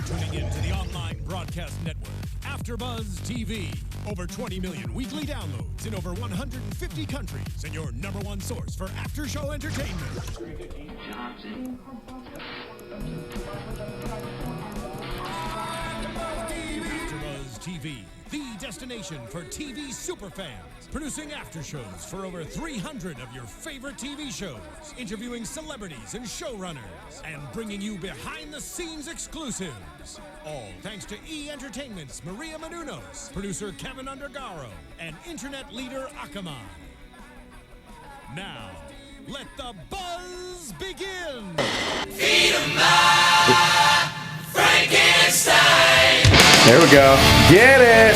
tuning in to the online broadcast network, AFTERBUZZ TV. Over 20 million weekly downloads in over 150 countries, and your number one source for after-show entertainment. AFTERBUZZ TV, the destination for TV superfans. Producing aftershows for over 300 of your favorite TV shows, interviewing celebrities and showrunners, and bringing you behind-the-scenes exclusives. All thanks to E! Entertainment's Maria Menounos, producer Kevin Undergaro, and internet leader Akamai. Now, let the buzz begin! Feed 'em my Frankenstein! There we go. Get it!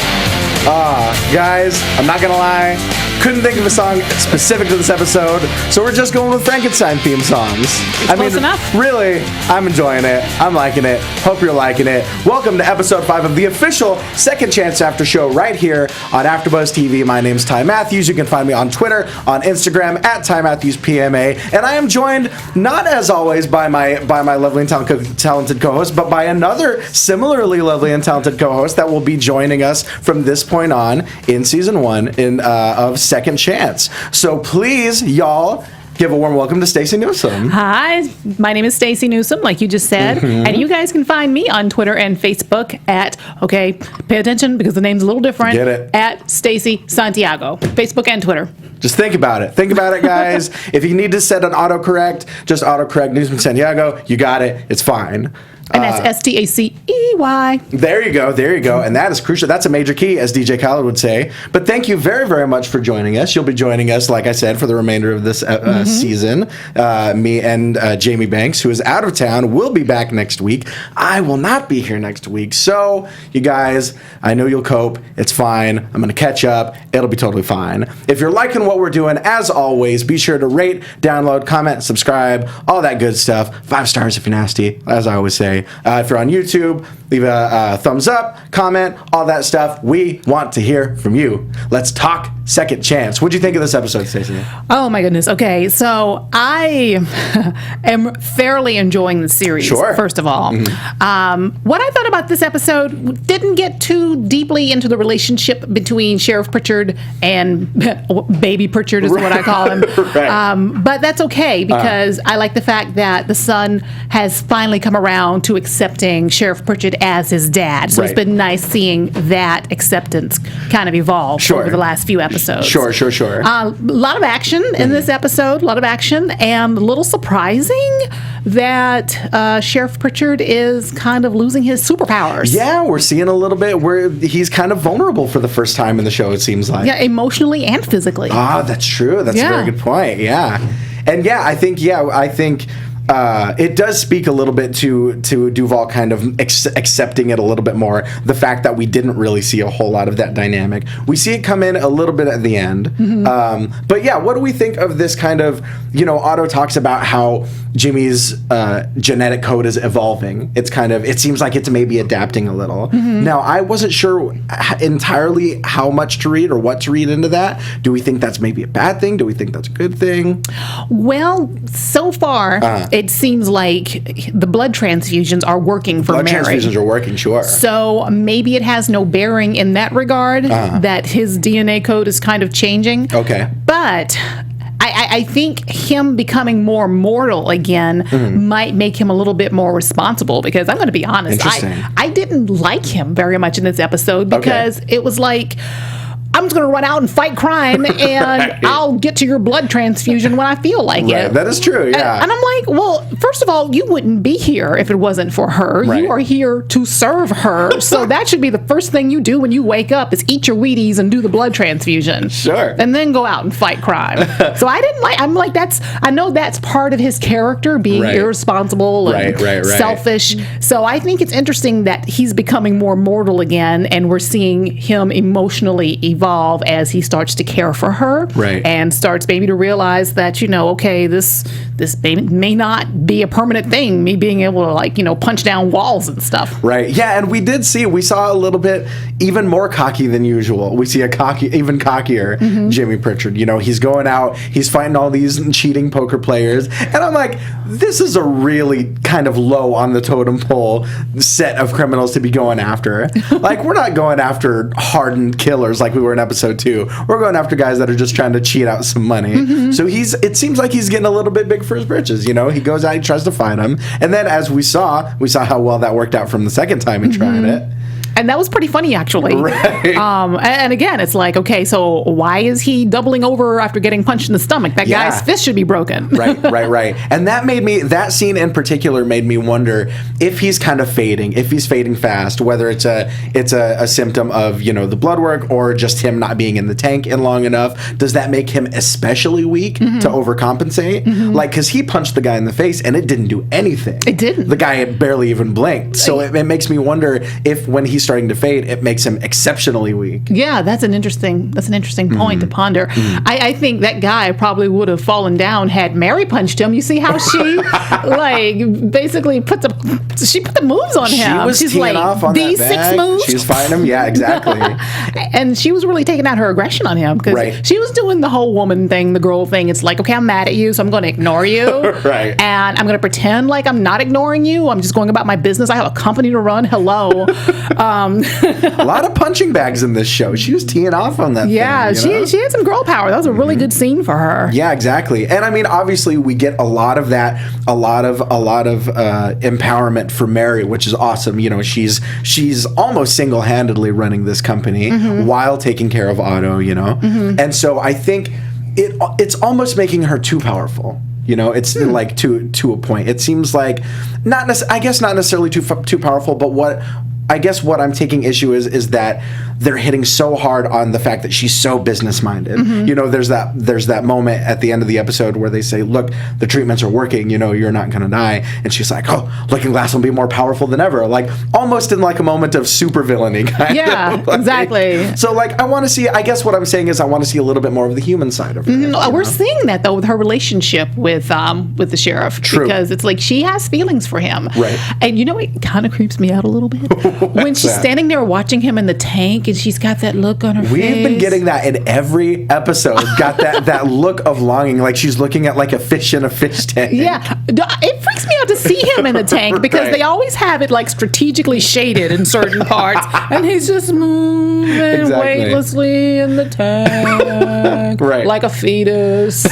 Guys, I'm not gonna lie, couldn't think of a song specific to this episode, so we're just going with Frankenstein theme songs. Close enough. Really, I'm enjoying it. I'm liking it. Hope you're liking it. Welcome to episode 5 of the official Second Chance After Show right here on AfterBuzz TV. My name's Ty Matthews. You can find me on Twitter, on Instagram at Ty Matthews PMA, and I am joined not as always by my lovely and talented co-host, but by another similarly lovely and talented co-host that will be joining us from this point on in season 1 of Second Chance. So please, y'all, give a warm welcome to Stacey Newsome. Hi, my name is Stacey Newsome, like you just said, and you guys can find me on Twitter and Facebook at, okay, pay attention because the name's a little different, Get it. at Stacey Santiago, Facebook and Twitter. Just think about it. Think about it, guys. If you need to set an autocorrect, just autocorrect Newsome Santiago. You got it. It's fine. And that's STACEY. There you go. There you go. And that is crucial. That's a major key, as DJ Khaled would say. But thank you very, very much for joining us. You'll be joining us, like I said, for the remainder of this season. Me and Jamie Banks, who is out of town, will be back next week. I will not be here next week. So, you guys, I know you'll cope. It's fine. I'm going to catch up. It'll be totally fine. If you're liking what we're doing, as always, be sure to rate, download, comment, subscribe, all that good stuff. 5 stars if you're nasty, as I always say. If you're on YouTube, leave a thumbs up, comment, all that stuff. We want to hear from you. Let's talk Second Chance. What'd you think of this episode, Stacey? Oh my goodness. Okay, so I am fairly enjoying the series. Sure. First of all, what I thought about this episode didn't get too deeply into the relationship between Sheriff Pritchard and Baby Pritchard is what I call him. Right. But that's okay because I like the fact that the son has finally come around to accepting Sheriff Pritchard as his dad. So Right. it's been nice seeing that acceptance kind of evolve over the last few episodes. Sure. A lot of action in this episode, and a little surprising that Sheriff Pritchard is kind of losing his superpowers. Yeah, we're seeing a little bit where he's kind of vulnerable for the first time in the show, it seems like. Yeah, emotionally and physically. That's true. That's a very good point. Yeah. And I think it does speak a little bit to Duval kind of accepting it a little bit more. The fact that we didn't really see a whole lot of that dynamic. We see it come in a little bit at the end. But yeah, what do we think of this kind of, Otto talks about how Jimmy's genetic code is evolving. It seems like it's maybe adapting a little. Now, I wasn't sure entirely how much to read or what to read into that. Do we think that's maybe a bad thing? Do we think that's a good thing? Well, so far, it seems like the blood transfusions are working for Mary. Blood transfusions are working, sure. So maybe it has no bearing in that regard, that his DNA code is kind of changing. Okay. But I think him becoming more mortal again might make him a little bit more responsible, because I'm going to be honest, I didn't like him very much in this episode because it was like, I'm just going to run out and fight crime, and I'll get to your blood transfusion when I feel like it. That is true, yeah. And I'm like, well, first of all, you wouldn't be here if it wasn't for her. Right. You are here to serve her. So that should be the first thing you do when you wake up is eat your Wheaties and do the blood transfusion. Sure. And then go out and fight crime. So I'm like, I know that's part of his character, being irresponsible and selfish. So I think it's interesting that he's becoming more mortal again, and we're seeing him emotionally evolve evolve as he starts to care for her, right, and starts maybe to realize that, you know, okay, this may not be a permanent thing, me being able to, like, you know, punch down walls and stuff. Right. Yeah, and we saw a little bit even more cocky than usual. We see even cockier Jimmy Pritchard. You know, he's going out, he's fighting all these cheating poker players, and I'm like, this is a really kind of low on the totem pole set of criminals to be going after. Like, we're not going after hardened killers like we were in episode 2. We're going after guys that are just trying to cheat out some money. So it seems like he's getting a little bit big for his britches. You know, he goes out, he tries to find him, and then as we saw how well that worked out from the second time he tried it. And that was pretty funny, actually. Right. And again, it's like, okay, so why is he doubling over after getting punched in the stomach? That guy's fist should be broken. Right. And that scene in particular made me wonder if he's kind of fading, if he's fading fast, whether it's a symptom of, you know, the blood work or just him not being in the tank in long enough. Does that make him especially weak to overcompensate? Like, because he punched the guy in the face and it didn't do anything. It didn't. The guy had barely even blinked. So it makes me wonder if when he's starting to fade, it makes him exceptionally weak. Yeah, that's an interesting point to ponder. I think that guy probably would have fallen down had Mary punched him. You see how she like basically put the moves on him. She's teeing like, off on these that 6 bag. moves. She's fighting him. Yeah, exactly. And she was really taking out her aggression on him because she was doing the whole woman thing, the girl thing. It's like, okay, I'm mad at you, so I'm going to ignore you. Right. And I'm going to pretend like I'm not ignoring you. I'm just going about my business. I have a company to run. Hello. A lot of punching bags in this show. She was teeing off on that thing, you know? she had some girl power. That was a really good scene for her. Yeah, exactly. And I mean, obviously we get a lot of that, a lot of empowerment for Mary, which is awesome. You know, she's almost single-handedly running this company while taking care of Otto, you know? And so I think it's almost making her too powerful. You know, it's like to a point. It seems like not necessarily too powerful, but what I'm taking issue is that they're hitting so hard on the fact that she's so business minded. You know, there's that moment at the end of the episode where they say, look, the treatments are working, you know, you're not going to die. And she's like, oh, Looking Glass will be more powerful than ever. Like almost in like a moment of super villainy kind of. Yeah, like, exactly. So like, I want to see, I guess what I'm saying is I want to see a little bit more of the human side of her. We're seeing that though with her relationship with the sheriff. True. Because it's like she has feelings for him. Right. And you know, it kind of creeps me out a little bit. When she's standing there watching him in the tank and she's got that look on her face. We've been getting that in every episode. Got that look of longing, like she's looking at like a fish in a fish tank. Yeah. It freaks me out to see him in the tank because they always have it like strategically shaded in certain parts and he's just moving weightlessly in the tank like a fetus.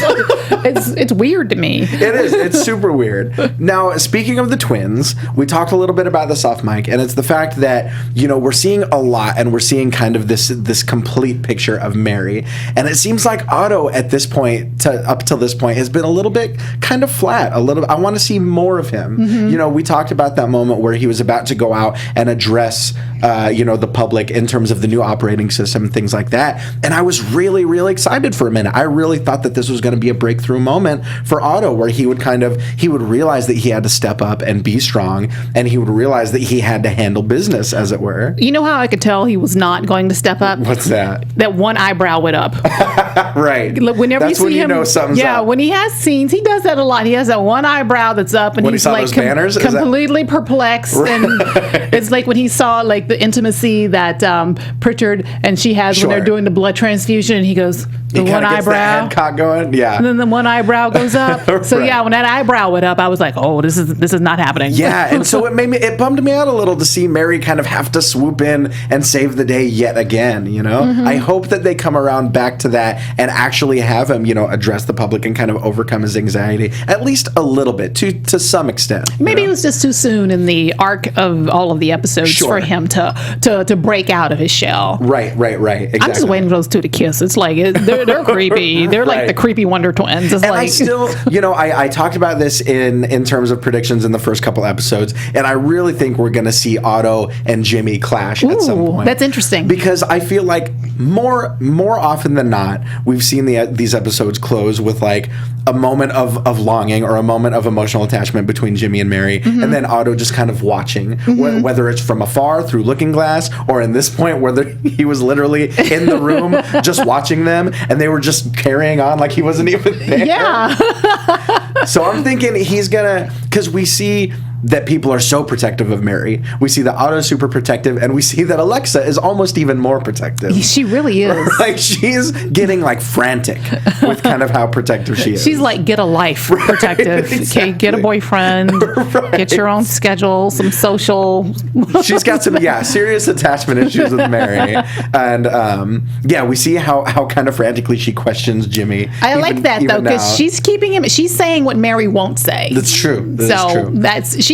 It's weird to me. It is. It's super weird. Now, speaking of the twins, we talked a little bit about this off mic, and it's the fact that, you know, we're seeing a lot and we're seeing kind of this complete picture of Mary. And it seems like Otto at this point, up till this point, has been a little bit kind of flat. I want to see more of him. You know, we talked about that moment where he was about to go out and address, you know, the public in terms of the new operating system and things like that. And I was really, really excited for a minute. I really thought that this was going to be a breakthrough moment for Otto, where he would realize that he had to step up and be strong, and he would realize that he had to handle business, as it were. You know how I could tell he was not going to step up? What's that? That one eyebrow went up. Right. Whenever that's you see when you him, know something's up. Yeah, when he has scenes, he does that a lot. He has that one eyebrow that's up, and when he's he saw like those banners? completely perplexed. Right. And it's like when he saw like the intimacy that Pritchard and she has when they're doing the blood transfusion, and he goes, the one eyebrow, that head cock going, yeah, and then the one eyebrow goes up. So yeah, when that eyebrow went up, I was like, oh, this is not happening. Yeah, and so it bummed me out a little to see Mary kind of have to swoop in and save the day yet again. You know, I hope that they come around back to that and actually have him, you know, address the public and kind of overcome his anxiety at least a little bit to some extent. Maybe it was just too soon in the arc of all of the episodes for him to break out of his shell. Right. Exactly. I'm just waiting for those two to kiss. It's like they're creepy. They're like the creepy Wonder Twins. It's and like, I still, I talked about this in terms of predictions in the first couple episodes, and I really think we're going to see Otto and Jimmy clash at some point. That's interesting. Because I feel like more often than not, we've seen these episodes close with like a moment of longing or a moment of emotional attachment between Jimmy and Mary, and then Otto just kind of watching, whether it's from afar through looking glass, or in this point where he was literally in the room just watching them, and they were just carrying on like he wasn't even there. Yeah. So I'm thinking he's gonna, because we see that people are so protective of Mary. We see that Otto's super protective, and we see that Alexa is almost even more protective. She really is. Like, she's getting like frantic with kind of how protective she is. She's like, get a life, protective. Exactly. Okay, get a boyfriend, get your own schedule, some social. She's got some, serious attachment issues with Mary. And, we see how kind of frantically she questions Jimmy. I like that, though, because she's keeping him, she's saying what Mary won't say. That's true.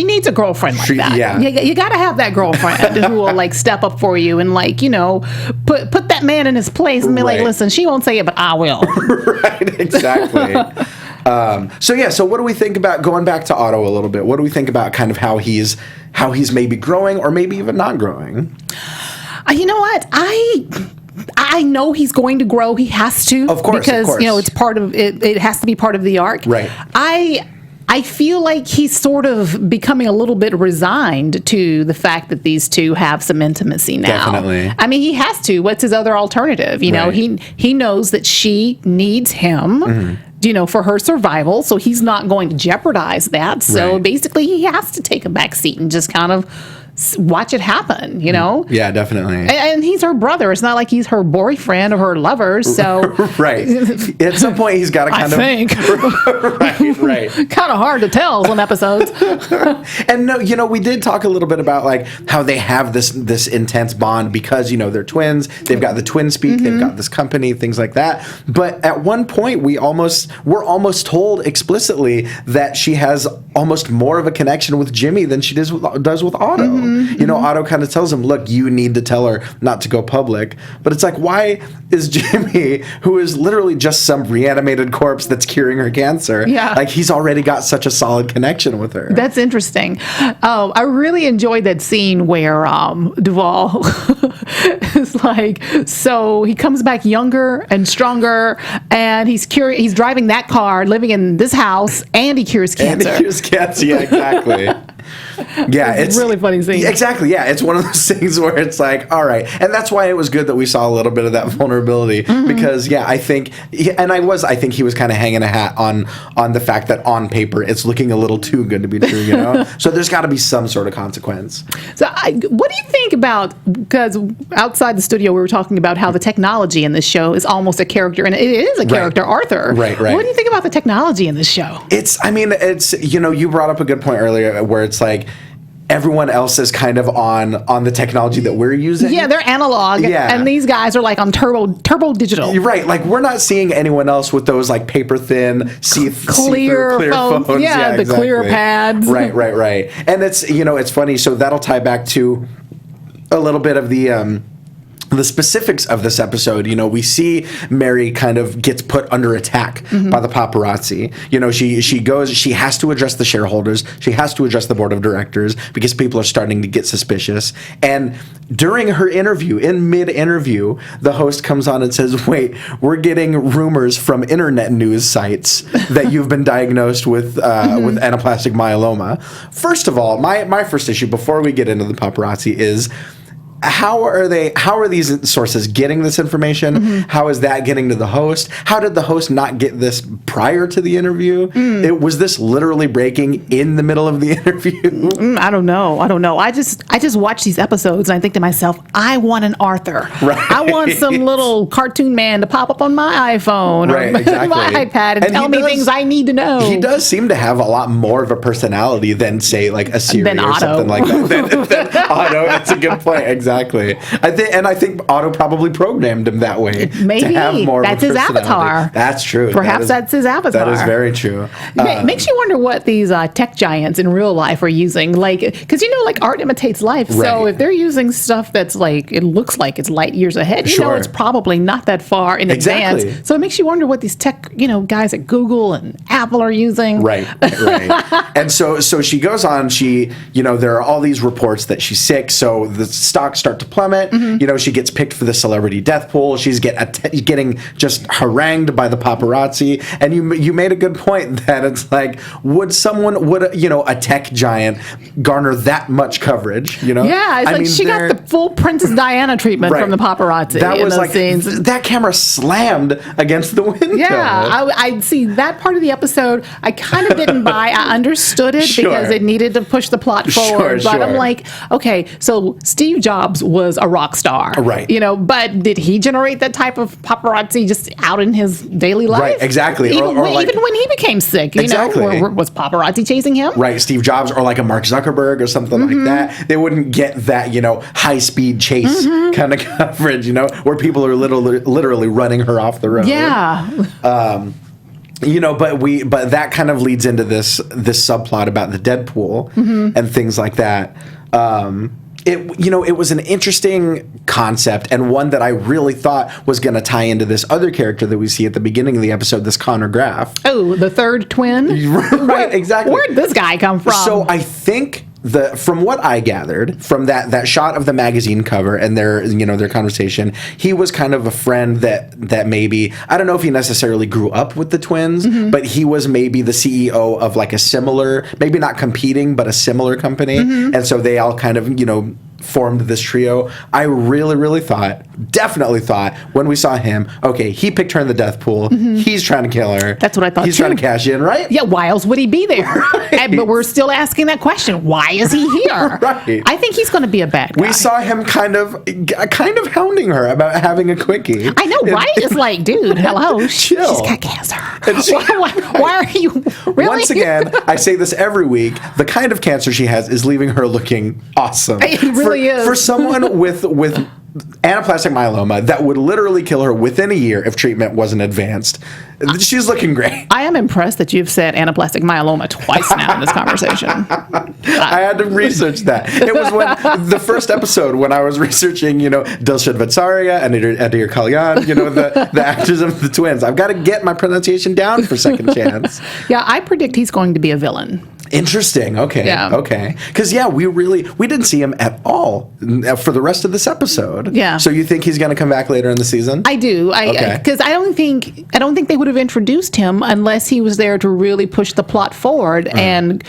She needs a girlfriend like that. Yeah. You got to have that girlfriend who will like step up for you and like, put that man in his place and be like, listen, she won't say it, but I will. Right, exactly. So what do we think about going back to Otto a little bit? What do we think about kind of how he's maybe growing or maybe even not growing? You know what? I know he's going to grow. He has to. Of course. Because, it's part of it. It has to be part of the arc. Right. I feel like he's sort of becoming a little bit resigned to the fact that these two have some intimacy now. Definitely. I mean, he has to. What's his other alternative? You know, he knows that she needs him. For her survival, so he's not going to jeopardize that. So basically, he has to take a back seat and just kind of watch it happen, Yeah, definitely. And he's her brother. It's not like he's her boyfriend or her lover. So right. At some point, he's got to kind I think. right. Kind of hard to tell some episodes. And no, we did talk a little bit about like how they have this intense bond because they're twins. They've got the twin speak. They've got this company, things like that. But at one point, we're almost told explicitly that she has almost more of a connection with Jimmy than she does with Otto. Otto kind of tells him, look, you need to tell her not to go public. But it's like, why is Jimmy, who is literally just some reanimated corpse that's curing her cancer, like he's already got such a solid connection with her? That's interesting. I really enjoyed that scene where Duval is like, so he comes back younger and stronger, and he's driving that car, living in this house, and he cures cancer. And he cures cancer, yeah, exactly. Yeah, it's a really funny scene. Exactly, yeah. It's one of those things where it's like, all right. And that's why it was good that we saw a little bit of that vulnerability because, I think he was kind of hanging a hat on the fact that on paper it's looking a little too good to be true, So there's got to be some sort of consequence. So what do you think about, because outside the studio we were talking about how the technology in this show is almost a character, and it is a character, Arthur. Right. What do you think about the technology in this show? It's you brought up a good point earlier where it's like everyone else is kind of on the technology that we're using. Yeah, they're analog. Yeah. And these guys are like on turbo digital. You're right. Like, we're not seeing anyone else with those like paper thin, clear phones. Yeah, the exactly. clear pads. Right. And it's it's funny. So that'll tie back to a little bit of the specifics of this episode. We see Mary kind of gets put under attack by the paparazzi. She has to address the shareholders. She has to address the board of directors because people are starting to get suspicious. And during her interview, in mid-interview, the host comes on and says, wait, we're getting rumors from internet news sites that you've been diagnosed with anaplastic myeloma. First of all, my first issue before we get into the paparazzi is, how are these sources getting this information? How is that getting to the host? How did the host not get this prior to the interview? Was this literally breaking in the middle of the interview? I don't know. I just watch these episodes and I think to myself, I want an Arthur. Right. I want some little cartoon man to pop up on my iPhone or my iPad and tell me things I need to know. He does seem to have a lot more of a personality than, say, like a Siri or Otto. something like that. Than Otto. That's a good point. Exactly. exactly. I think Otto probably programmed him that way. Maybe to have more that's of a his personality. avatar. That's true. Perhaps that's his avatar. That is very true. Makes you wonder what these tech giants in real life are using, like, because art imitates life. Right. So if they're using stuff that's like it looks like it's light years ahead, it's probably not that far in advance. So it makes you wonder what these tech guys at Google and Apple are using. Right. And so she goes on. There are all these reports that she's sick. So the stocks start to plummet. She gets picked for the celebrity death pool. She's getting just harangued by the paparazzi. And you made a good point that it's like, would a tech giant garner that much coverage? Yeah, it's she got the full Princess Diana treatment from the paparazzi. That was like scenes. That camera slammed against the window. Yeah, I see that part of the episode. I kind of didn't buy. I understood it because it needed to push the plot forward. But I'm like, okay, so Steve Jobs was a rock star, right? But did he generate that type of paparazzi just out in his daily life? Right, exactly. Even when he became sick, was paparazzi chasing him? Right, Steve Jobs or like a Mark Zuckerberg or something like that. They wouldn't get that, high speed chase kind of coverage, where people are literally running her off the road. Yeah. But that kind of leads into this subplot about the Deadpool and things like that. It was an interesting concept and one that I really thought was going to tie into this other character that we see at the beginning of the episode, this Connor Graff. Oh, the third twin? Right, exactly. Where'd this guy come from? So I think from what I gathered from that shot of the magazine cover and their conversation, he was kind of a friend that maybe, I don't know if he necessarily grew up with the twins, but he was maybe the CEO of like a similar, maybe not competing, but a similar company. And so they all kind of, formed this trio. I really definitely thought when we saw him, okay, he picked her in the death pool. He's trying to kill her. That's what I thought. He's trying to cash in, right? Yeah, why else would he be there? But we're still asking that question. Why is he here? Right. I think he's going to be a bad guy. We saw him kind of hounding her about having a quickie. I know, right? It's like, dude, hello. Chill. She's got cancer. Why are you really? Once again, I say this every week, the kind of cancer she has is leaving her looking awesome. It really is. For someone with anaplastic myeloma that would literally kill her within a year if treatment wasn't advanced. She's looking great. I am impressed that you've said anaplastic myeloma twice now in this conversation. I had to research that. It was when the first episode when I was researching, Dilshad Vatsaria and Adir Kalyan, the actors of the twins. I've got to get my pronunciation down for second chance. Yeah, I predict he's going to be a villain. Interesting. Okay. Yeah. Okay. Because we didn't see him at all for the rest of this episode. Yeah. So you think he's going to come back later in the season? I do. Because I don't think they would have introduced him unless he was there to really push the plot forward. And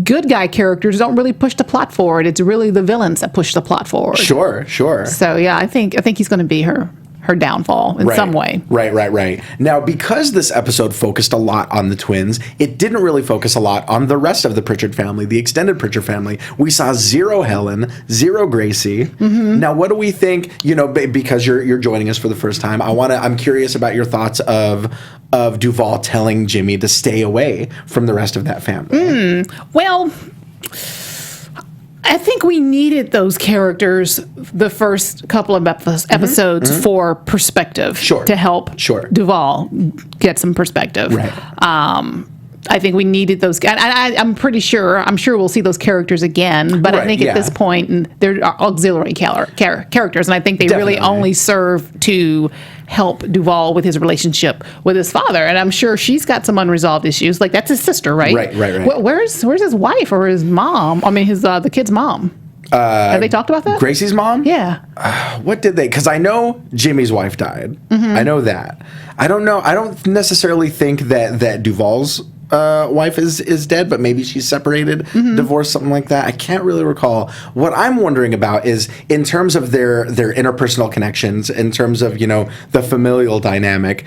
good guy characters don't really push the plot forward. It's really the villains that push the plot forward. Sure. So yeah, I think he's going to be her downfall in some way. Right. Now, because this episode focused a lot on the twins, it didn't really focus a lot on the rest of the Pritchard family, the extended Pritchard family. We saw 0 Helen, 0 Gracie. Now, what do we think, because you're joining us for the first time, I'm curious about your thoughts of Duval telling Jimmy to stay away from the rest of that family. Well, I think we needed those characters the first couple of episodes for perspective. To help Duval get some perspective. Right. I think we needed those guys. I'm sure we'll see those characters again, but I think at this point they're auxiliary characters, and I think they really only serve to help Duval with his relationship with his father. And I'm sure she's got some unresolved issues. Like, that's his sister, right? Right. Where's his wife or his mom? I mean, the kid's mom. Have they talked about that? Gracie's mom? Yeah. What did they? Because I know Jimmy's wife died. I know that. I don't know. I don't necessarily think that Duval's wife is dead, but maybe she's separated, divorced, something like that. I can't really recall. What I'm wondering about is in terms of their interpersonal connections, in terms of the familial dynamic,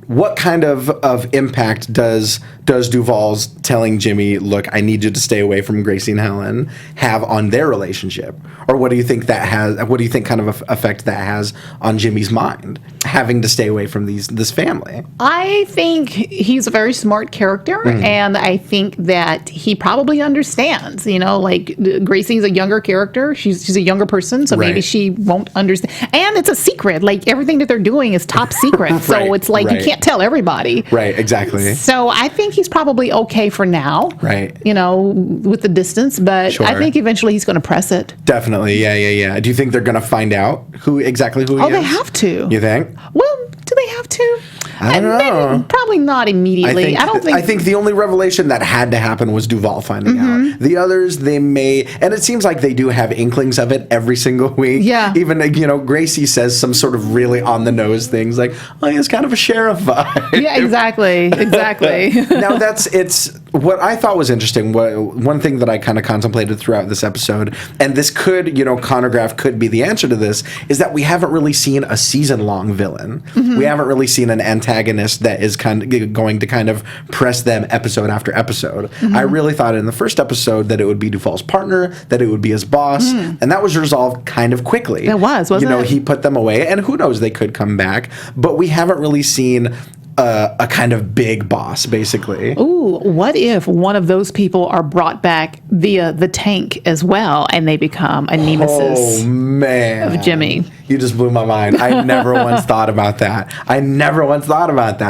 what kind of impact does Duval's telling Jimmy, look, I need you to stay away from Gracie and Helen, have on their relationship? Or what do you think that has? What do you think kind of effect that has on Jimmy's mind? having to stay away from this family. I think he's a very smart character, and I think that he probably understands. Like Gracie's a younger character; she's a younger person, so maybe she won't understand. And it's a secret; like everything that they're doing is top secret, so it's like you can't tell everybody. Right, exactly. So I think he's probably okay for now. Right. With the distance, but I think eventually he's going to press it. Definitely, yeah. Do you think they're going to find out who he is? Oh, they have to. You think? Well, do they have to? I don't know. Maybe, probably not immediately. I think the only revelation that had to happen was Duval finding out. The others, they may, and it seems like they do have inklings of it every single week. Yeah. Even, Gracie says some sort of really on the nose things like, oh, he's kind of a sheriff vibe. Yeah, exactly. Now it's what I thought was interesting. One thing that I kind of contemplated throughout this episode, and this could, Chronograph could be the answer to this, is that we haven't really seen a season-long villain. We haven't really seen an antagonist that is going to kind of press them episode after episode. I really thought in the first episode that it would be Duval's partner, that it would be his boss, and that was resolved kind of quickly. It wasn't it? He put them away, and who knows, they could come back, but we haven't really seen a kind of big boss, basically. Ooh, what if one of those people are brought back via the tank as well, and they become a nemesis of Jimmy? You just blew my mind. I never once thought about that.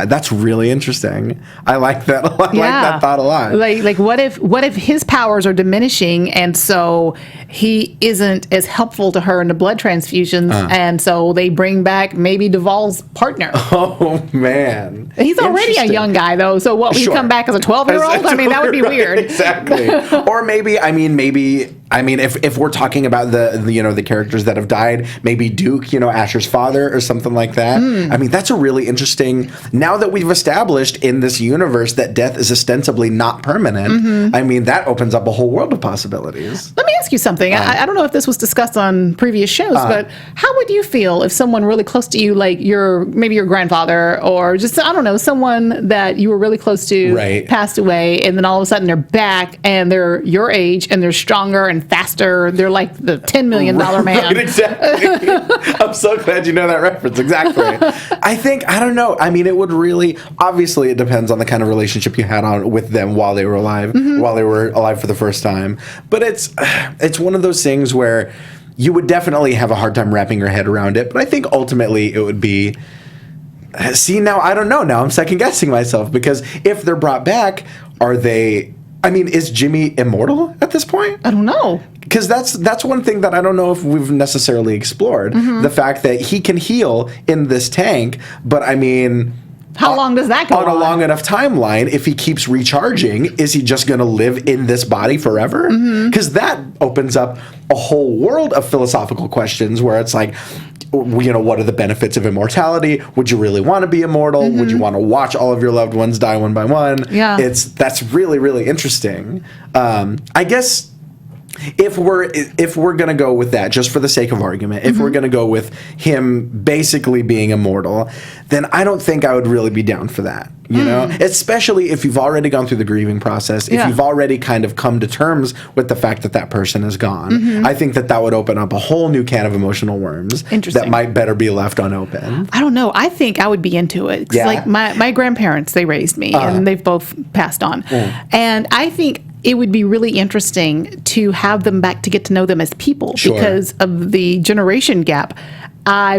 That's really interesting. I like that. I like that thought a lot. Like what if his powers are diminishing, and so he isn't as helpful to her in the blood transfusions, and so they bring back maybe Duval's partner. Oh man. He's already a young guy, though. So what? Would he come back as a 12-year-old? I mean, that would be weird. Exactly. Or maybe, if we're talking about the characters that have died, maybe Duke, Asher's father, or something like that. I mean, that's a really interesting. Now that we've established in this universe that death is ostensibly not permanent, I mean, that opens up a whole world of possibilities. Let me ask you something. I don't know if this was discussed on previous shows, but how would you feel if someone really close to you, like maybe your grandfather, or just I don't know, someone that you were really close to, passed away, and then all of a sudden they're back and they're your age and they're stronger and faster. They're like the $10 million man. Right, exactly. I'm so glad you know that reference. Exactly. I don't know. I mean, it would really, obviously it depends on the kind of relationship you had with them while they were alive, for the first time. But it's one of those things where you would definitely have a hard time wrapping your head around it. But I think ultimately it would be, see, now I don't know. Now I'm second guessing myself, because if they're brought back, is Jimmy immortal at this point? I don't know. Because that's one thing that I don't know if we've necessarily explored. The fact that he can heal in this tank, but I mean, how long does that go on? On a long enough timeline, if he keeps recharging, is he just going to live in this body forever? Because that opens up a whole world of philosophical questions where it's like, what are the benefits of immortality? Would you really want to be immortal? Would you want to watch all of your loved ones die one by one? Yeah. That's really, really interesting. I guess if we're gonna go with that, just for the sake of argument, if we're gonna go with him basically being immortal, then I don't think I would really be down for that. Especially if you've already gone through the grieving process, if you've already kind of come to terms with the fact that person is gone. I think that would open up a whole new can of emotional worms that might better be left unopened. I don't know. I think I would be into it. Yeah. Like my grandparents, they raised me, and they've both passed on. And I think it would be really interesting to have them back to get to know them as people because of the generation gap. I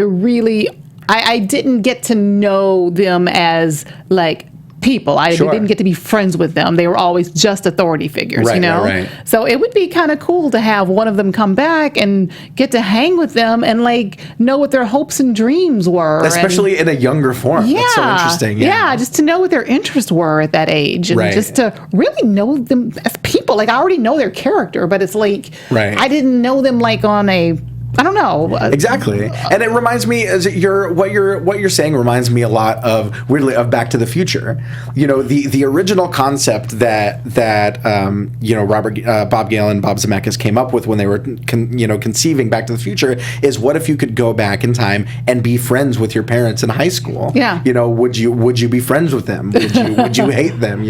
didn't get to know them as like people. I didn't get to be friends with them. They were always just authority figures, Right. So it would be kind of cool to have one of them come back and get to hang with them and like know what their hopes and dreams were. Especially in a younger form. Yeah. That's so interesting. Yeah, just to know what their interests were at that age and just to really know them as people. Like I already know their character, but it's like I didn't know them like on a, I don't know. Exactly. And it reminds me, what you're saying reminds me a lot of, weirdly, of Back to the Future. The original concept that Bob Gale and Bob Zemeckis came up with when they were conceiving Back to the Future is, what if you could go back in time and be friends with your parents in high school? Yeah. Would you be friends with them? Would you hate them?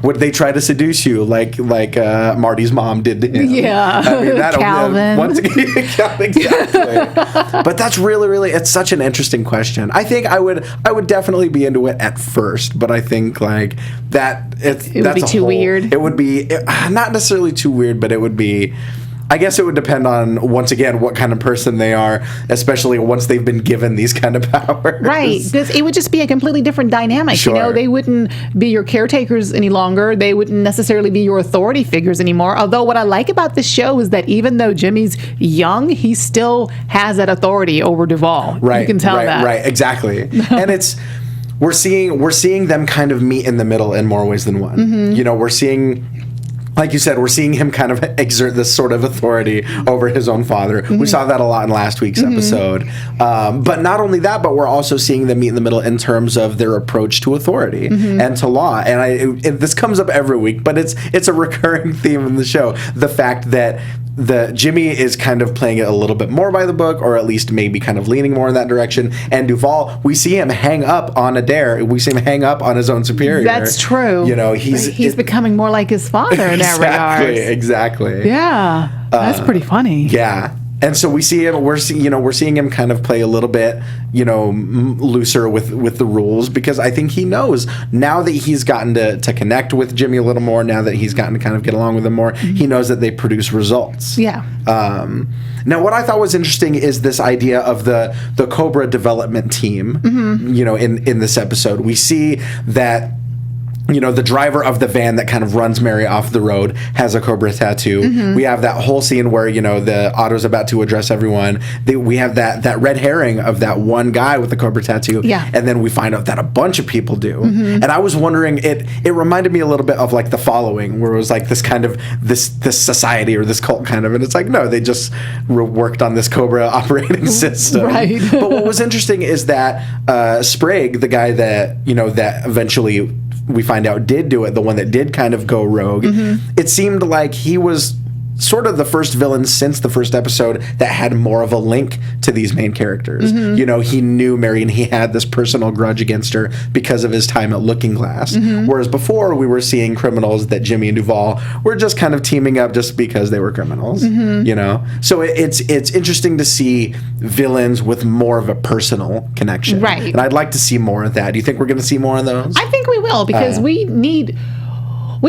Would they try to seduce you like Marty's mom did to him? Yeah. I mean, Calvin. Once again, exactly. But that's really, it's such an interesting question. I think I would definitely be into it at first, but I think like that it would be too weird. It would be not necessarily too weird, but it would be. I guess it would depend on, once again, what kind of person they are, especially once they've been given these kind of powers. Right. It would just be a completely different dynamic. Sure. You know, they wouldn't be your caretakers any longer. They wouldn't necessarily be your authority figures anymore. Although what I like about this show is that even though Jimmy's young, he still has that authority over Duval. Right. You can tell that. Right. Exactly. And we're seeing them kind of meet in the middle in more ways than one. Mm-hmm. You know, we're seeing. Like you said, we're seeing him kind of exert this sort of authority over his own father. Mm-hmm. We saw that a lot in last week's episode. But not only that, but we're also seeing them meet in the middle in terms of their approach to authority and to law. And this comes up every week, but it's a recurring theme in the show. The fact that Jimmy is kind of playing it a little bit more by the book, or at least maybe kind of leaning more in that direction. And Duval, we see him hang up on Adair. We see him hang up on his own superior. That's true. You know, he's becoming more like his father in that regard. Exactly. Yeah, that's pretty funny. Yeah. And so we see him. We're seeing him kind of play a little bit, looser with the rules, because I think he knows now that he's gotten to connect with Jimmy a little more. Now that he's gotten to kind of get along with him more, he knows that they produce results. Yeah. Now, what I thought was interesting is this idea of the Cobra development team. In this episode, we see that. The driver of the van that kind of runs Mary off the road has a cobra tattoo. We have that whole scene where, the Otto's about to address everyone. We have that red herring of that one guy with the cobra tattoo. Yeah. And then we find out that a bunch of people do. And I was wondering, it reminded me a little bit of like The Following, where it was like this kind of, this society or this cult kind of, and it's like, no, they just worked on this cobra operating system. Right. But what was interesting is that Sprague, the guy that, that eventually we find out did do it, the one that did kind of go rogue, it seemed like he was sort of the first villain since the first episode that had more of a link to these main characters. He knew Mary and he had this personal grudge against her because of his time at Looking Glass. Whereas before we were seeing criminals that Jimmy and Duval were just kind of teaming up just because they were criminals, So it's interesting to see villains with more of a personal connection. Right. And I'd like to see more of that. Do you think we're going to see more of those? I think we will, because we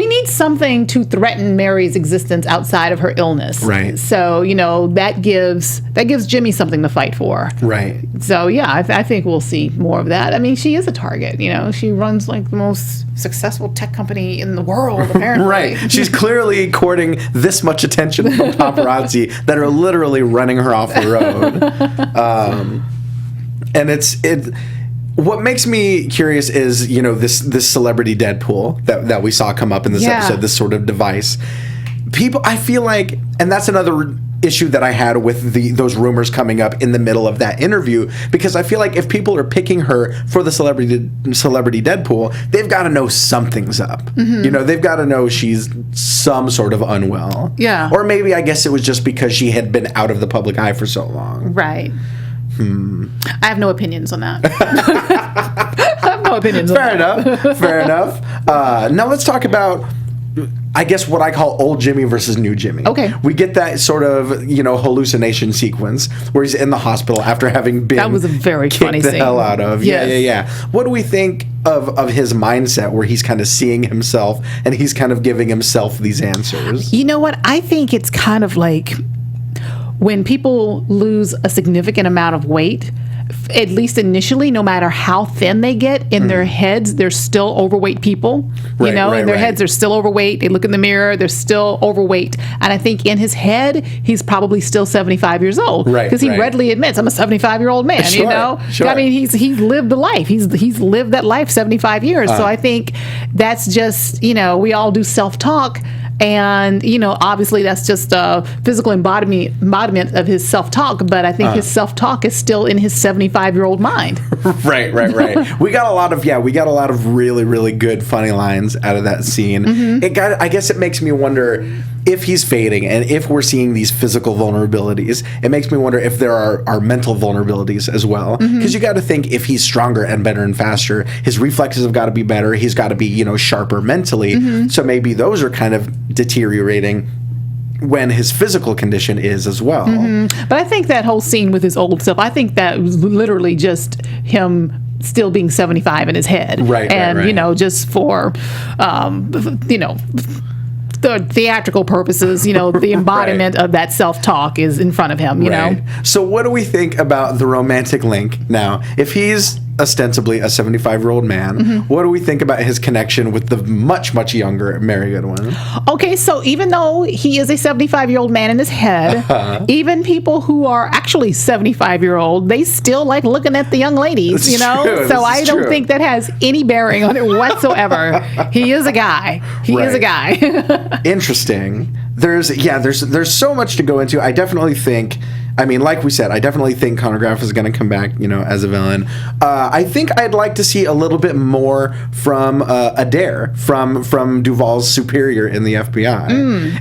need something to threaten Mary's existence outside of her illness. Right. So, that gives Jimmy something to fight for. Right. So, yeah, I think we'll see more of that. I mean, she is a target. She runs like the most successful tech company in the world, apparently. Right. She's clearly courting this much attention from paparazzi that are literally running her off the road. And what makes me curious is, this celebrity Deadpool that we saw come up in this episode, this sort of device. People, I feel like, and that's another issue that I had with those rumors coming up in the middle of that interview, because I feel like if people are picking her for the celebrity Deadpool, they've got to know something's up. They've got to know she's some sort of unwell. Yeah. Or maybe, I guess it was just because she had been out of the public eye for so long. Right. I have no opinions on that. I have no opinions on that. Fair enough. Now let's talk about, I guess, what I call old Jimmy versus new Jimmy. Okay. We get that sort of, hallucination sequence where he's in the hospital after having been that was a very funny the scene. hell out of. Yes. Yeah. What do we think of his mindset where he's kind of seeing himself and he's kind of giving himself these answers? You know what? I think it's kind of like when people lose a significant amount of weight, at least initially, no matter how thin they get, in their heads, they're still overweight people. In their heads, they're still overweight. They look in the mirror, they're still overweight. And I think in his head, he's probably still 75 years old. Because he readily admits, I'm a 75-year-old man, Sure. I mean, he's lived the life. He's lived that life 75 years. So I think that's just, we all do self-talk. And, obviously that's just a physical embodiment of his self-talk, but I think his self-talk is still in his 75-year-old mind. Right. We got a lot of really, really good funny lines out of that scene. I guess it makes me wonder if he's fading and if we're seeing these physical vulnerabilities. It makes me wonder if there are mental vulnerabilities as well. Because you got to think, if he's stronger and better and faster, his reflexes have got to be better. He's got to be, sharper mentally. So maybe those are kind of deteriorating. when his physical condition is as well. But I think that whole scene with his old self, I think that was literally just him still being 75 in his head. Right. You know, just for, you know, the theatrical purposes, you know, the embodiment of that self-talk is in front of him, you know? So what do we think about the romantic link now? If he's ostensibly a 75-year-old man, what do we think about his connection with the much, much younger Mary Goodwin? Okay, so even though he is a 75-year-old man in his head, even people who are actually 75-year-old, they still like looking at the young ladies, you know? True. So I don't think that has any bearing on it whatsoever. He is a guy. He is a guy. Interesting. There's so much to go into. I definitely think, I mean, like we said, I definitely think Connor Graff is going to come back, you know, as a villain. I think I'd like to see a little bit more from Adair, from Duval's superior in the FBI.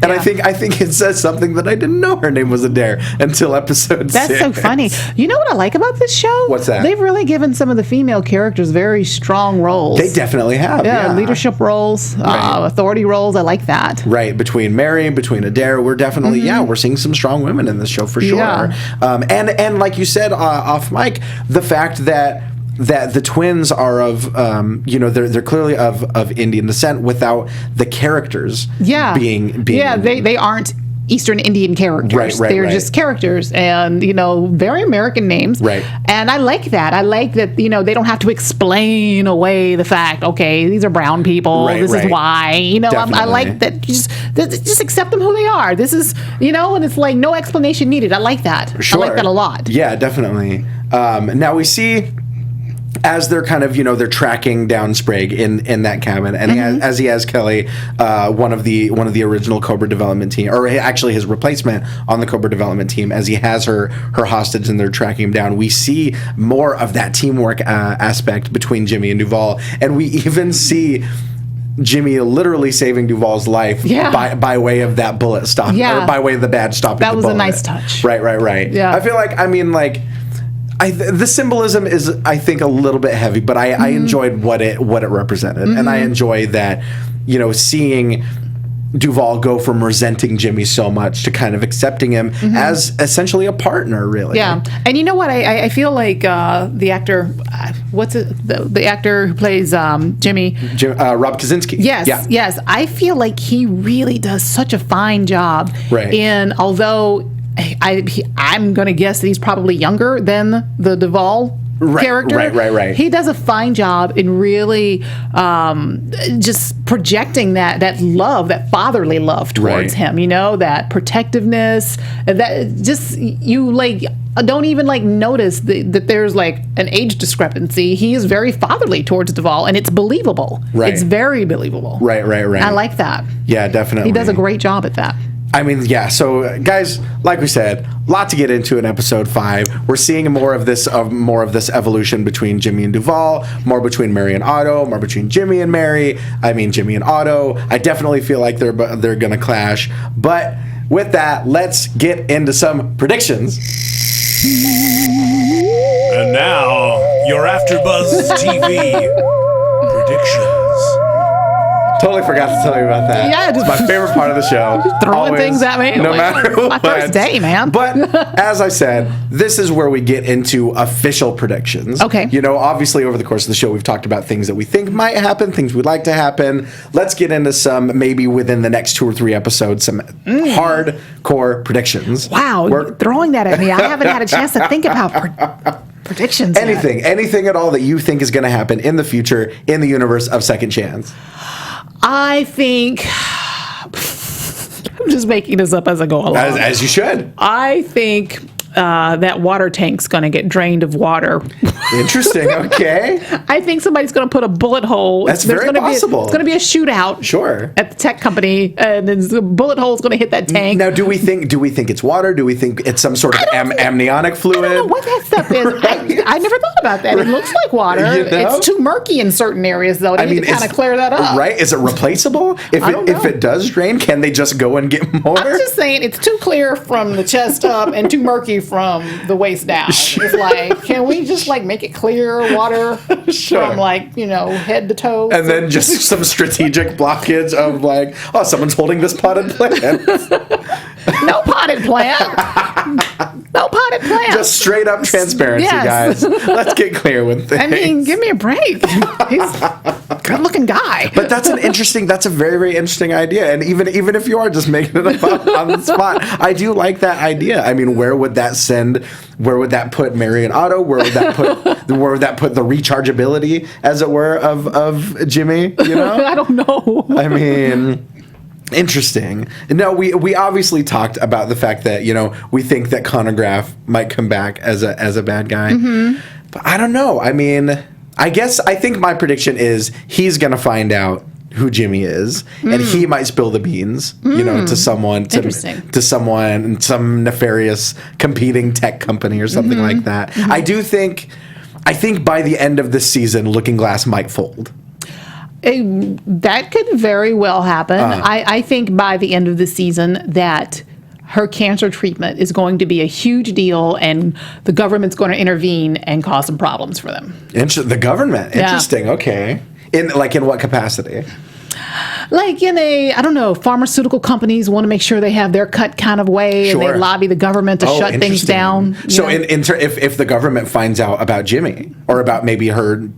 And I think it says something that I didn't know her name was Adair until episode 6. That's so funny. You know what I like about this show? What's that? They've really given some of the female characters very strong roles. They definitely have. Yeah, leadership roles, authority roles. I like that. Right, between Mary, between Adair, we're definitely we're seeing some strong women in this show for sure. Yeah. And like you said off mic, the fact that the twins are of you know, they're clearly of Indian descent without the characters being they aren't Eastern Indian characters. Right, They're just characters, and you know, very American names. Right. And I like that. I like that, you know, they don't have to explain away the fact, okay, these are brown people. This is why. You know, I like that. Just accept them who they are. This is, you know, and it's like no explanation needed. I like that. Sure. I like that a lot. Yeah, definitely. Now we see, as they're kind of, you know, they're tracking down Sprague in that cabin, and as he has Kelly, one of the original Cobra development team, or actually his replacement on the Cobra development team, as he has her hostage and they're tracking him down, we see more of that teamwork aspect between Jimmy and Duval, and we even see Jimmy literally saving Duval's life by way of that bullet stop, or by way of the badge stopping. That was the bullet. a nice touch. Right. Yeah. I feel like, I mean, like, the symbolism is, I think, a little bit heavy, but I enjoyed what it represented, and I enjoy that, you know, seeing Duval go from resenting Jimmy so much to kind of accepting him as essentially a partner, really. Yeah, and you know what? I feel like the actor, the actor who plays Jimmy, Rob Kaczynski. Yes. I feel like he really does such a fine job. Right. In, although I'm going to guess that he's probably younger than the Duval character. Right. He does a fine job in really just projecting that love, that fatherly love towards him, you know, that protectiveness, that just, you like don't even like notice that there's like an age discrepancy. He is very fatherly towards Duval, and it's believable. It's very believable. Right. I like that. Yeah, definitely. He does a great job at that. I mean, yeah. So, guys, like we said, a lot to get into in episode 5. We're seeing more of this evolution between Jimmy and Duval, more between Mary and Otto, more between Jimmy and Mary. I mean, Jimmy and Otto. I definitely feel like they're gonna clash. But with that, let's get into some predictions. And now, your AFTERBUZZ TV predictions. Totally forgot to tell you about that. Yeah, it's my favorite part of the show. Throwing things at me. No matter what. My first day, man. But as I said, this is where we get into official predictions. Okay. You know, obviously over the course of the show, we've talked about things that we think might happen, things we'd like to happen. Let's get into some, maybe within the next 2 or 3 episodes, some hardcore predictions. Wow, throwing that at me. I haven't had a chance to think about predictions yet. Anything at all that you think is going to happen in the future in the universe of Second Chance. I think I'm just making this up as I go along. As you should. I think that water tank's going to get drained of water. Interesting. Okay. I think somebody's going to put a bullet hole. That's very possible. It's going to be a shootout. Sure. At the tech company, and then the bullet hole's going to hit that tank. Now, do we think it's water? Do we think it's some sort of amniotic fluid? I don't know what that stuff is. Right? I never thought about that. It looks like water. You know? It's too murky in certain areas, though. They need to kind of clear that up. Right? Is it replaceable? If it does drain, can they just go and get more? I'm just saying it's too clear from the chest up and too murky from the waist down. It's like, can we just like make it clear water from like, head to toe? And then just some strategic blockage of like, oh, someone's holding this potted plant. No potted plant. No potted plant. Just straight up transparency, guys. Let's get clear with things. I mean, give me a break. He's a good-looking guy. But that's a very, very interesting idea. And even if you are just making it up on the spot, I do like that idea. I mean, where would that put Mary and Otto? Where would that put the rechargeability, as it were, of Jimmy? I don't know. I mean, interesting. No, we obviously talked about the fact that we think that Connor Graff might come back as a bad guy, but I don't know. I mean, I think my prediction is he's gonna find out who Jimmy is, and he might spill the beans, to someone, some nefarious competing tech company or something like that. I think by the end of this season, Looking Glass might fold. That could very well happen. I think by the end of the season that her cancer treatment is going to be a huge deal, and the government's going to intervene and cause some problems for them. The government? Interesting. Okay. In what capacity? Like I don't know, pharmaceutical companies want to make sure they have their cut kind of way, and they lobby the government to shut things down. So if the government finds out about Jimmy, or about maybe her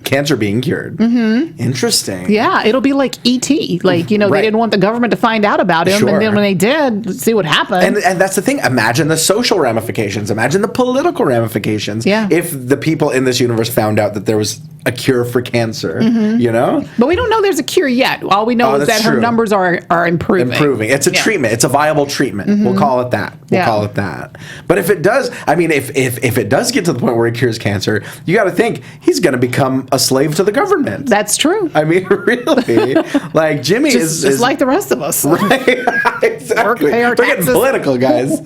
cancer being cured, interesting. Yeah, it'll be like E.T. They didn't want the government to find out about him, and then when they did, see what happened. And that's the thing. Imagine the social ramifications. Imagine the political ramifications. Yeah. If the people in this universe found out that there was a cure for cancer, But we don't know there's a cure yet. All we know is that her numbers are improving. It's a treatment. It's a viable treatment. We'll call it that. Call it that. But if it does, I mean, if it does get to the point where it cures cancer, you got to think he's going to become a slave to the government. That's true. I mean, really, Jimmy is like the rest of us, right? Exactly. They're getting political, guys.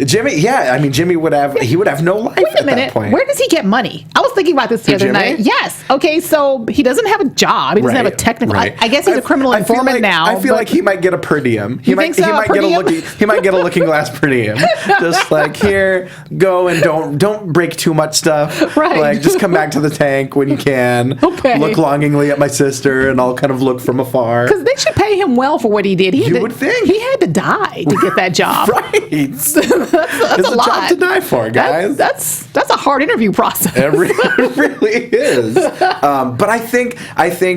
Jimmy, Jimmy would have no life. Wait a minute. That point. Where does he get money? I was thinking about this the other night. Yes. Okay. So he doesn't have a job. He doesn't have a technical. I guess he's a criminal informant now. I feel like he might get a per diem. He might get a Looking Glass per diem. Just here, go and don't break too much stuff. Right. Just come back to the tank when you can. Okay. Look longingly at my sister, and I'll kind of look from afar. Because they should pay him well for what he did. You would think he had to die to get that job. Right. It's a job to die for, guys. That's a hard interview process. It really is. But I think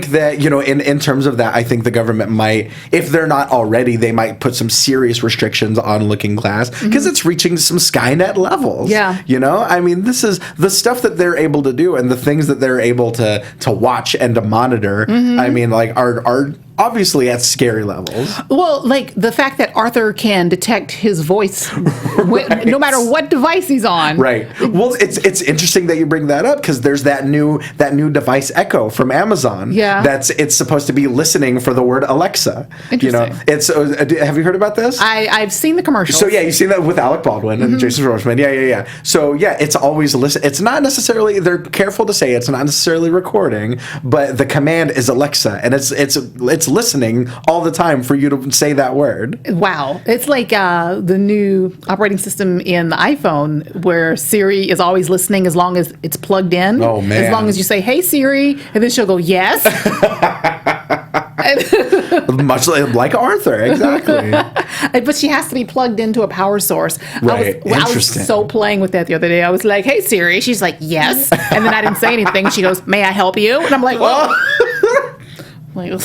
that in terms of that, I think the government might, if they're not already, they might put some serious restrictions on Looking Glass, because it's reaching some Skynet levels. Yeah. I mean, this is the stuff that they're able to do, and the things that they're able to watch and to monitor. I mean, are obviously at scary levels. Well, the fact that Arthur can detect his voice no matter what device he's on. Right. Well, it's interesting that you bring that up, because there's that new device Echo from Amazon. Yeah. It's supposed to be listening for the word Alexa. Interesting. It's have you heard about this? I've seen the commercials. So you've seen that with Alec Baldwin and Jason Schwartzman. Yeah. So it's always listen. It's not necessarily, they're careful to say it's not necessarily recording, but the command is Alexa, and it's listening all the time for you to say that word. Wow. It's like the new operating system in the iPhone, where Siri is always listening as long as it's plugged in. Oh, man. As long as you say, "Hey Siri," and then she'll go, "Yes." Much like Arthur, exactly. But she has to be plugged into a power source. Right. I was so playing with that the other day. I was like, "Hey Siri," she's like, "Yes," and then I didn't say anything. She goes, "May I help you?" And I'm like, "Well."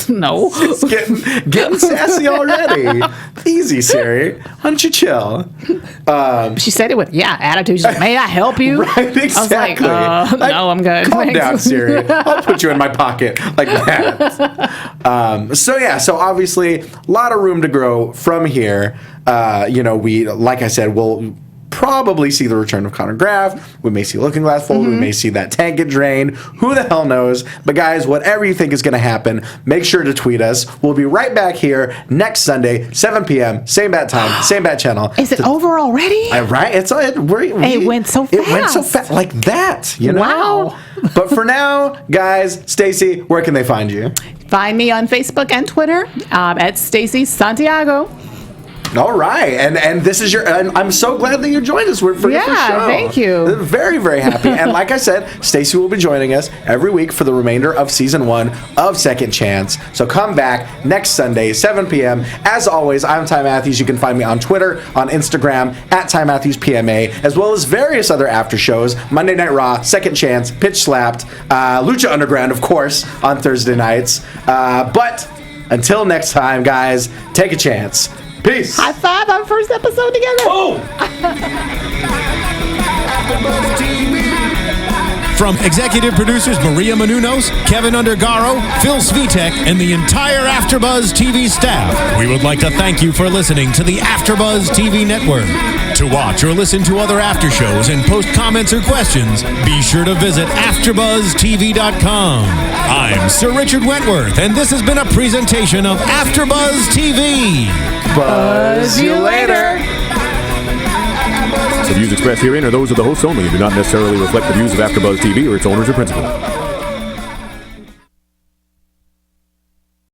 No. It's getting sassy already. Easy, Siri. Why don't you chill? She said it with attitude. She's like, "May I help you?" Right, exactly. I was like, "No, I'm good." Calm down, Siri. I'll put you in my pocket like that. So obviously a lot of room to grow from here. We, like I said, we'll probably see the return of Connor Graff. We may see Looking Glass fold. We may see that tank get drained. Who the hell knows? But guys, whatever you think is going to happen, make sure to tweet us. We'll be right back here next Sunday, 7 p.m., same bat time, same bat channel. Is it over already? Right? It went so fast. It went so fast. Like that, Wow. But for now, guys, Stacey, where can they find you? Find me on Facebook and Twitter at Stacey Santiago. All right, and this is and I'm so glad that you joined us for your first show. Thank you. Very, very happy. And like I said, Stacey will be joining us every week for the remainder of season 1 of Second Chance. So come back next Sunday, 7 p.m. As always, I'm Ty Matthews. You can find me on Twitter, on Instagram, at Ty Matthews PMA, as well as various other after shows. Monday Night Raw, Second Chance, Pitch Slapped, Lucha Underground, of course, on Thursday nights. But until next time, guys, take a chance. Peace. High five on first episode together. Oh! From executive producers Maria Menounos, Kevin Undergaro, Phil Svitek, and the entire AfterBuzz TV staff, we would like to thank you for listening to the AfterBuzz TV network. To watch or listen to other after shows and post comments or questions, be sure to visit AfterBuzzTV.com. I'm Sir Richard Wentworth, and this has been a presentation of AfterBuzz TV. Buzz you later. The views expressed herein are those of the hosts only and do not necessarily reflect the views of AfterBuzz TV or its owners or principals.